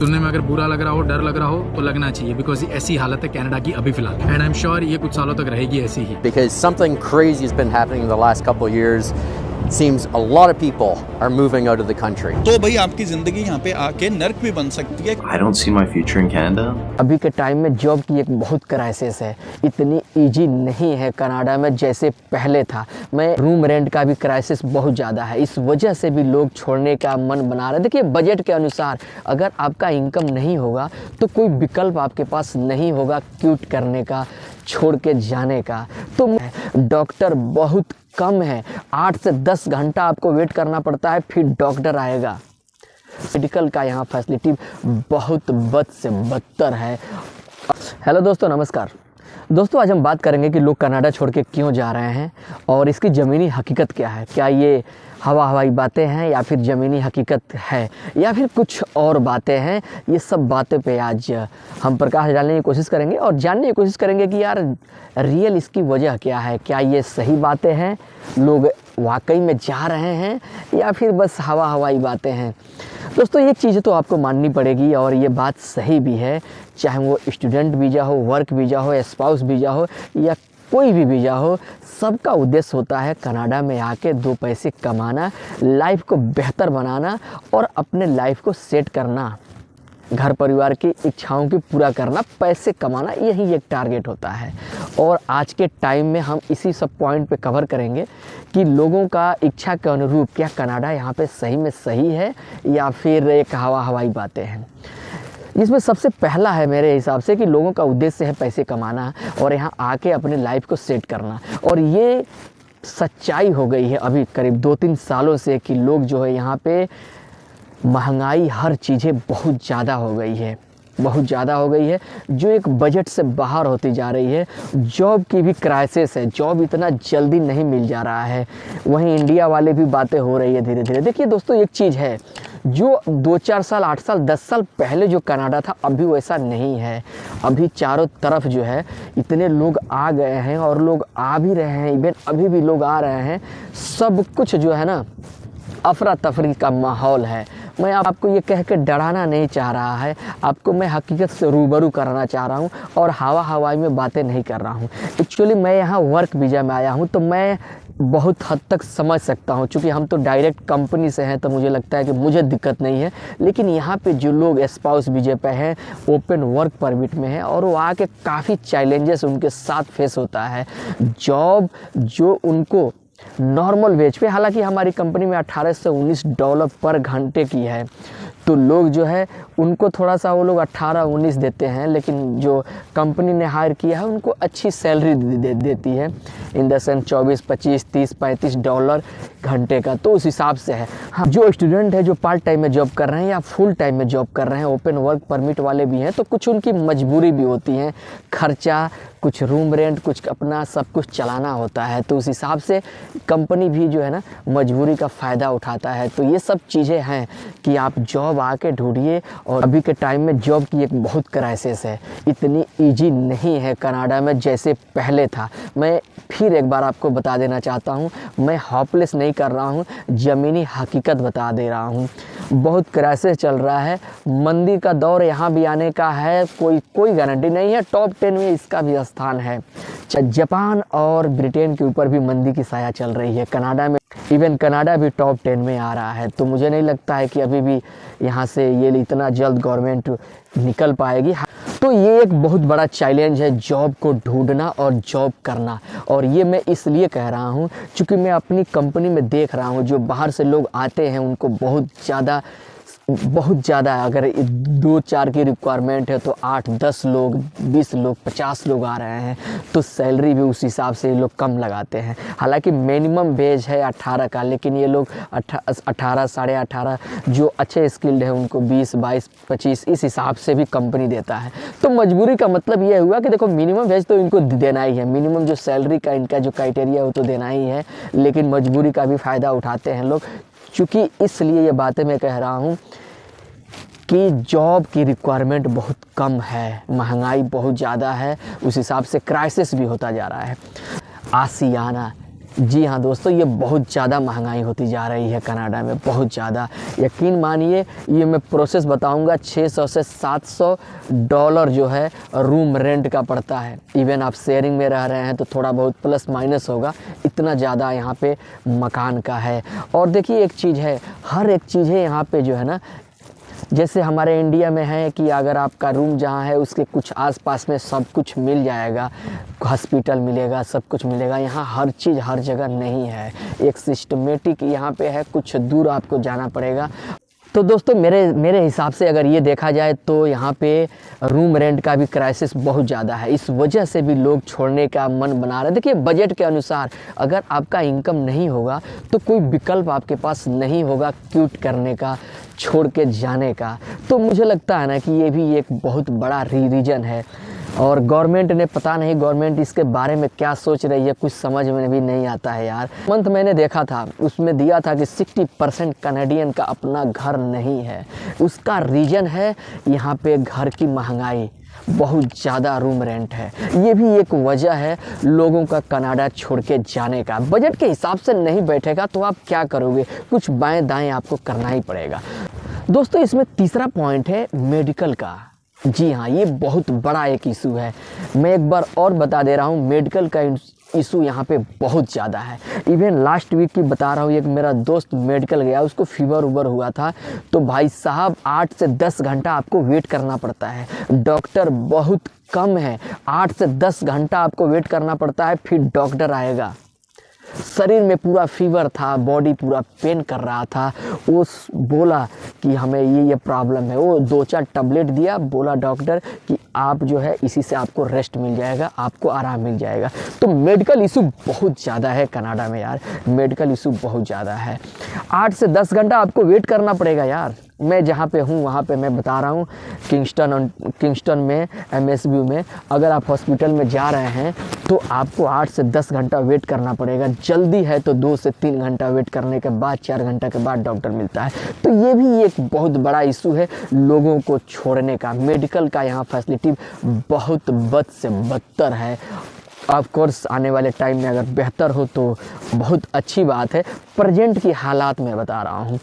सुनने में अगर बुरा लग रहा हो, डर लग रहा हो तो लगना चाहिए, बिकॉज ऐसी हालत है कनाडा की अभी फिलहाल, एंड आई एम श्योर ये कुछ सालों तक रहेगी ऐसी ही। Because something crazy has been happening in the last couple of years. It seems a lot of people are moving out of the country. तो भाई आपकी जिंदगी यहाँ पे आके नर्क भी बन सकती है। I don't see my future in Canada. अभी के टाइम में जॉब की एक बहुत क्राइसिस है, इतनी इजी नहीं है कनाडा में जैसे पहले था। मैं रूम रेंट का भी क्राइसिस बहुत ज़्यादा है, इस वजह से भी लोग छोड़ने का मन बना रहे। देखिए बजट के अनुसार अगर आपका इनकम नहीं होगा तो कोई विकल्प आपके पास नहीं होगा क्यूट करने का, छोड़ के जाने का। तो डॉक्टर बहुत कम है, 8 से 10 घंटा आपको वेट करना पड़ता है, फिर डॉक्टर आएगा। मेडिकल का यहाँ फैसिलिटी बहुत बद से बदतर है। हेलो दोस्तों, नमस्कार दोस्तों। आज हम बात करेंगे कि लोग कनाडा छोड़ के क्यों जा रहे हैं और इसकी ज़मीनी हकीकत क्या है। क्या ये हवाई बातें हैं या फिर ज़मीनी हकीकत है या फिर कुछ और बातें हैं। ये सब बातें पे आज हम प्रकाश डालने की कोशिश करेंगे और जानने की कोशिश करेंगे कि यार रियल इसकी वजह क्या है। क्या ये सही बातें हैं, लोग वाकई में जा रहे हैं या फिर बस हवाई बातें हैं। दोस्तों एक चीज़ तो आपको माननी पड़ेगी और ये बात सही भी है, चाहे वो स्टूडेंट वीज़ा हो, वर्क वीज़ा हो, स्पाउस वीज़ा हो या कोई भी वीज़ा हो, सबका उद्देश्य होता है कनाडा में आके 2 पैसे कमाना, लाइफ को बेहतर बनाना और अपने लाइफ को सेट करना, घर परिवार की इच्छाओं की पूरा करना, पैसे कमाना, यही एक टारगेट होता है। और आज के टाइम में हम इसी सब पॉइंट पे कवर करेंगे कि लोगों का इच्छा के अनुरूप क्या कनाडा यहाँ पे सही में सही है या फिर एक हवाई बातें हैं। इसमें सबसे पहला है मेरे हिसाब से कि लोगों का उद्देश्य है पैसे कमाना और यहाँ आके अपने लाइफ को सेट करना। और ये सच्चाई हो गई है अभी करीब 2-3 सालों से कि लोग जो है यहाँ पे महंगाई, हर चीज़ें बहुत ज़्यादा हो गई है, बहुत ज़्यादा हो गई है, जो एक बजट से बाहर होती जा रही है। जॉब की भी क्राइसिस है, जॉब इतना जल्दी नहीं मिल जा रहा है। वहीं इंडिया वाले भी बातें हो रही है धीरे धीरे। देखिए दोस्तों एक चीज़ है, जो 2-4 साल, 8 साल, 10 साल पहले जो कनाडा था अभी वैसा नहीं है। अभी चारों तरफ जो है इतने लोग आ गए हैं और लोग आ भी रहे हैं, इवन अभी भी लोग आ रहे हैं। सब कुछ जो है ना अफरा तफरी का माहौल है। मैं आपको ये कह के डराना नहीं चाह रहा है, आपको मैं हकीकत से रूबरू कराना चाह रहा हूँ और हवाई में बातें नहीं कर रहा हूँ। एक्चुअली मैं यहाँ वर्क वीज़ा में आया हूँ तो मैं बहुत हद तक समझ सकता हूँ, क्योंकि हम तो डायरेक्ट कंपनी से हैं तो मुझे लगता है कि मुझे दिक्कत नहीं है। लेकिन यहाँ पे जो लोग स्पाउस वीज़ा पे हैं, ओपन वर्क परमिट में हैं और वो आके काफ़ी चैलेंजेस उनके साथ फेस होता है। जॉब जो उनको नॉर्मल वेज पे, हालांकि हमारी कंपनी में 18 से $19 पर घंटे की है, तो लोग जो है उनको थोड़ा सा वो लोग 18-19 देते हैं, लेकिन जो कंपनी ने हायर किया है उनको अच्छी सैलरी देती है, इन द सेंस 24, 25, 30, $35 घंटे का। तो उस हिसाब से है। हाँ, जो स्टूडेंट है जो पार्ट टाइम में जॉब कर रहे हैं या फुल टाइम में जॉब कर रहे हैं, ओपन वर्क परमिट वाले भी हैं, तो कुछ उनकी मजबूरी भी होती है, खर्चा, कुछ रूम रेंट, कुछ अपना सब कुछ चलाना होता है। तो उस हिसाब से कंपनी भी जो है ना मजबूरी का फ़ायदा उठाता है। तो ये सब चीज़ें हैं कि आप जॉब आके ढूंढिए। और अभी के टाइम में जॉब की एक बहुत क्राइसिस है, इतनी इजी नहीं है कनाडा में जैसे पहले था। मैं फिर एक बार आपको बता देना चाहता हूँ, मैं होपलेस नहीं कर रहा हूँ, ज़मीनी हकीकत बता दे रहा हूँ। बहुत क्राइसिस चल रहा है, मंदी का दौर यहाँ भी आने का है, कोई गारंटी नहीं है। टॉप 10 में इसका भी स्थान है। जापान और ब्रिटेन के ऊपर भी मंदी की साया चल रही है, कनाडा में इवन कनाडा भी टॉप 10 में आ रहा है। तो मुझे नहीं लगता है कि अभी भी यहाँ से ये इतना जल्द गवर्नमेंट निकल पाएगी। तो ये एक बहुत बड़ा चैलेंज है जॉब को ढूंढना और जॉब करना। और ये मैं इसलिए कह रहा हूँ क्योंकि मैं अपनी कंपनी में देख रहा हूँ जो बाहर से लोग आते हैं उनको बहुत ज़्यादा अगर 2-4 की रिक्वायरमेंट है तो 8-10 लोग, 20 लोग, 50 लोग आ रहे हैं। तो सैलरी भी उस हिसाब से ये लोग कम लगाते हैं। हालांकि मिनिमम वेज है 18 का, लेकिन ये लोग 18, 18.5 जो अच्छे स्किल्ड है उनको 20, 22, 25 इस हिसाब से भी कंपनी देता है। तो मजबूरी का मतलब ये हुआ कि देखो मिनिमम वेज तो इनको देना ही है, मिनिमम जो सैलरी का इनका जो क्राइटेरिया है वो तो देना ही है, लेकिन मजबूरी का भी फ़ायदा उठाते हैं लोग। क्योंकि इसलिए ये बातें मैं कह रहा हूँ कि जॉब की रिक्वायरमेंट बहुत कम है, महंगाई बहुत ज़्यादा है, उस हिसाब से क्राइसिस भी होता जा रहा है। आशियाना जी हाँ दोस्तों, ये बहुत ज़्यादा महंगाई होती जा रही है कनाडा में, बहुत ज़्यादा। यकीन मानिए, ये मैं प्रोसेस बताऊंगा, 600 से 700 डॉलर जो है रूम रेंट का पड़ता है। इवन आप शेयरिंग में रह रहे हैं तो थोड़ा बहुत प्लस माइनस होगा, इतना ज़्यादा यहाँ पे मकान का है। और देखिए एक चीज़ है, हर एक चीज़ है यहाँ पे जो है ना, जैसे हमारे इंडिया में है कि अगर आपका रूम जहाँ है उसके कुछ आसपास में सब कुछ मिल जाएगा, हॉस्पिटल मिलेगा, सब कुछ मिलेगा। यहाँ हर चीज़ हर जगह नहीं है, एक सिस्टमेटिक यहाँ पे है, कुछ दूर आपको जाना पड़ेगा। तो दोस्तों मेरे हिसाब से अगर ये देखा जाए तो यहाँ पे रूम रेंट का भी क्राइसिस बहुत ज़्यादा है। इस वजह से भी लोग छोड़ने का मन बना रहे हैं। देखिए बजट के अनुसार अगर आपका इनकम नहीं होगा तो कोई विकल्प आपके पास नहीं होगा क्विट करने का, छोड़ के जाने का। तो मुझे लगता है ना कि ये भी एक बहुत बड़ा रीज़न है। और गवर्नमेंट ने, पता नहीं गवर्नमेंट इसके बारे में क्या सोच रही है, कुछ समझ में भी नहीं आता है यार। मंथ मैंने देखा था, उसमें दिया था कि 60% कनाडियन का अपना घर नहीं है। उसका रीज़न है यहाँ पे घर की महंगाई, बहुत ज़्यादा रूम रेंट है। ये भी एक वजह है लोगों का कनाडा छोड़ के जाने का। बजट के हिसाब से नहीं बैठेगा तो आप क्या करोगे, कुछ बाएं दाएं आपको करना ही पड़ेगा। दोस्तों इसमें तीसरा पॉइंट है मेडिकल का। जी हाँ, ये बहुत बड़ा एक इशू है। मैं एक बार और बता दे रहा हूँ, मेडिकल का इशू यहाँ पे बहुत ज़्यादा है। इवन लास्ट वीक की बता रहा हूँ, एक मेरा दोस्त मेडिकल गया, उसको फीवर उबर हुआ था। तो भाई साहब 8 से 10 घंटा आपको वेट करना पड़ता है। डॉक्टर बहुत कम है, 8 से 10 घंटा आपको वेट करना पड़ता है, फिर डॉक्टर आएगा। शरीर में पूरा फीवर था, बॉडी पूरा पेन कर रहा था। वो बोला कि हमें ये प्रॉब्लम है। वो 2-4 टैबलेट दिया, बोला डॉक्टर कि आप जो है इसी से आपको रेस्ट मिल जाएगा, आपको आराम मिल जाएगा। तो मेडिकल इशू बहुत ज़्यादा है कनाडा में यार, मेडिकल इशू बहुत ज़्यादा है। 8 से 10 घंटा आपको वेट करना पड़ेगा यार। मैं जहाँ पे हूँ वहाँ पे मैं बता रहा हूँ, किंगस्टन में MSU में अगर आप हॉस्पिटल में जा रहे हैं तो आपको 8 से 10 घंटा वेट करना पड़ेगा। जल्दी है तो 2 से 3 घंटा वेट करने के बाद, 4 घंटा के बाद डॉक्टर मिलता है। तो ये भी एक बहुत बड़ा इशू है लोगों को छोड़ने का। मेडिकल का यहाँ फैसिलिटी बहुत बद से बदतर है। ऑफ कोर्स आने वाले टाइम में अगर बेहतर हो तो बहुत अच्छी बात है। प्रेजेंट की हालात में बता रहा हूँ।